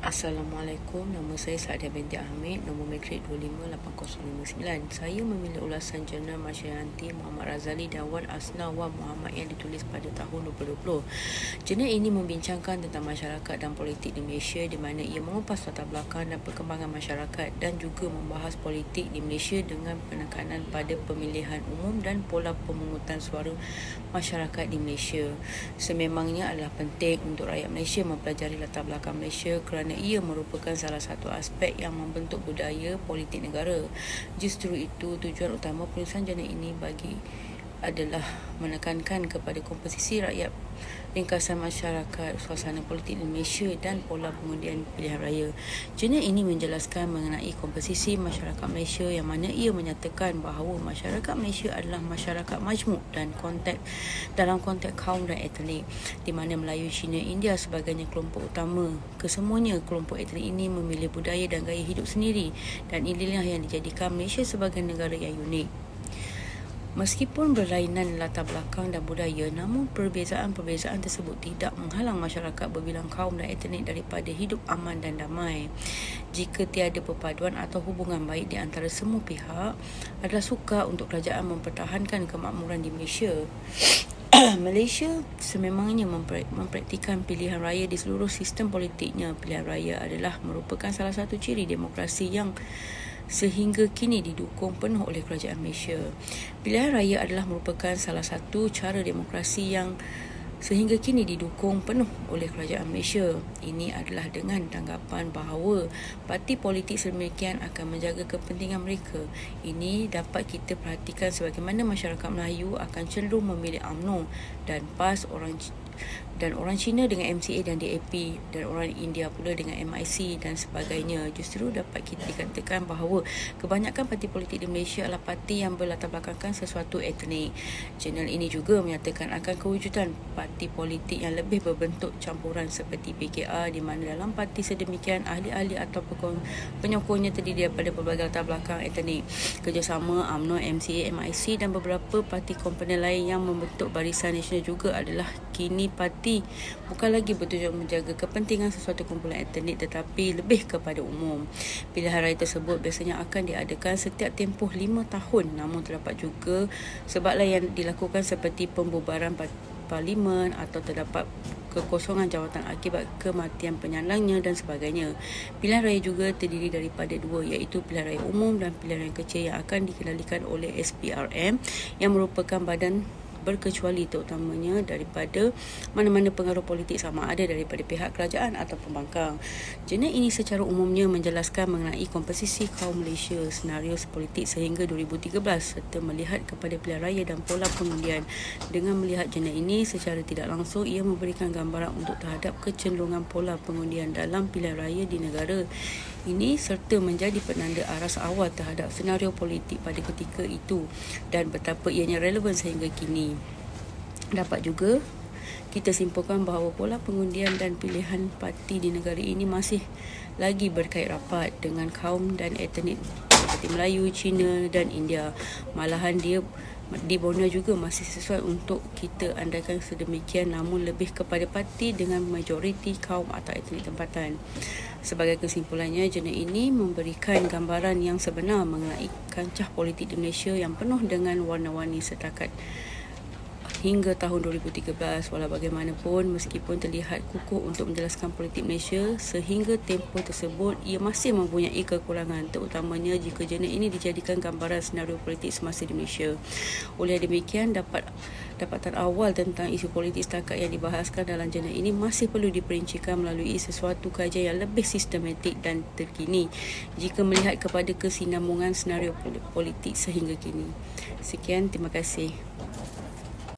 Assalamualaikum, nama saya Saadia binti Ahmed, nombor matrik 258059. Saya memilih ulasan jurnal Masyarakat Muhammad Razali dan Wan Asna Wan Muhammad yang ditulis pada tahun 2020. Jurnal ini membincangkan tentang masyarakat dan politik di Malaysia, di mana ia mengupas latar belakang dan perkembangan masyarakat dan juga membahas politik di Malaysia dengan penekanan pada pemilihan umum dan pola pemungutan suara masyarakat di Malaysia. Sememangnya adalah penting untuk rakyat Malaysia mempelajari latar belakang Malaysia kerana ia merupakan salah satu aspek yang membentuk budaya politik negara. Justru itu, tujuan utama penulisan jurnal ini adalah menekankan kepada komposisi rakyat, ringkasan masyarakat, suasana politik di Malaysia dan pola pengundian pilihan raya. Jurnal ini menjelaskan mengenai komposisi masyarakat Malaysia yang mana ia menyatakan bahawa masyarakat Malaysia adalah masyarakat majmuk dan dalam konteks kaum dan etnik, di mana Melayu, Cina, India sebagainya kelompok utama. Kesemuanya kelompok etnik ini memilih budaya dan gaya hidup sendiri, dan inilah yang dijadikan Malaysia sebagai negara yang unik. Meskipun berlainan latar belakang dan budaya, namun perbezaan-perbezaan tersebut tidak menghalang masyarakat berbilang kaum dan etnik daripada hidup aman dan damai. Jika tiada perpaduan atau hubungan baik di antara semua pihak, adalah sukar untuk kerajaan mempertahankan kemakmuran di Malaysia. Malaysia sememangnya mempraktikkan pilihan raya di seluruh sistem politiknya. Pilihan raya adalah merupakan salah satu ciri demokrasi yang sehingga kini didukung penuh oleh kerajaan Malaysia. Pilihan raya adalah merupakan salah satu cara demokrasi yang sehingga kini didukung penuh oleh kerajaan Malaysia. Ini adalah dengan tanggapan bahawa parti politik sedemikian akan menjaga kepentingan mereka. Ini dapat kita perhatikan sebagaimana masyarakat Melayu akan cenderung memilih UMNO dan PAS, orang Cina dengan MCA dan DAP, dan orang India pula dengan MIC dan sebagainya. Justru dapat kita dikatakan bahawa kebanyakan parti politik di Malaysia adalah parti yang berlatar belakangkan sesuatu etnik. Jurnal ini juga menyatakan akan kewujudan parti politik yang lebih berbentuk campuran seperti PKR, di mana dalam parti sedemikian ahli-ahli atau penyokongnya terdiri daripada pelbagai latar belakang etnik. Kerjasama UMNO, MCA, MIC dan beberapa parti komponen lain yang membentuk Barisan Nasional juga adalah kini parti bukan lagi bertujuan menjaga kepentingan sesuatu kumpulan etnik, tetapi lebih kepada umum. Pilihan raya tersebut biasanya akan diadakan setiap tempoh 5 tahun, namun terdapat juga sebab lain yang dilakukan seperti pembubaran parlimen atau terdapat kekosongan jawatan akibat kematian penyandangnya dan sebagainya. Pilihan raya juga terdiri daripada dua, iaitu pilihan raya umum dan pilihan raya kecil yang akan dikendalikan oleh SPRM, yang merupakan badan berkecuali terutamanya daripada mana-mana pengaruh politik sama ada daripada pihak kerajaan atau pembangkang. Jurnal ini secara umumnya menjelaskan mengenai komposisi kaum Malaysia, senario politik sehingga 2013 serta melihat kepada pilihan raya dan pola pengundian. Dengan melihat jurnal ini secara tidak langsung, ia memberikan gambaran untuk terhadap kecenderungan pola pengundian dalam pilihan raya di negara ini serta menjadi penanda aras awal terhadap senario politik pada ketika itu dan betapa ianya relevan sehingga kini. Dapat juga kita simpulkan bahawa pola pengundian dan pilihan parti di negara ini masih lagi berkait rapat dengan kaum dan etnik seperti Melayu, Cina dan India. Malahan dia di Borneo juga masih sesuai untuk kita andaikan sedemikian, namun lebih kepada parti dengan majoriti kaum atau etnik tempatan. Sebagai kesimpulannya, jurnal ini memberikan gambaran yang sebenar mengenai kancah politik di Malaysia yang penuh dengan warna-warni setakat hingga tahun 2013. Walau bagaimanapun, meskipun terlihat kukuh untuk menjelaskan politik Malaysia sehingga tempoh tersebut, ia masih mempunyai kekurangan, terutamanya jika jurnal ini dijadikan gambaran senario politik semasa di Malaysia. Oleh demikian, dapatan awal tentang isu politik setakat yang dibahaskan dalam jurnal ini masih perlu diperincikan melalui sesuatu kajian yang lebih sistematik dan terkini jika melihat kepada kesinambungan senario politik sehingga kini. Sekian, terima kasih.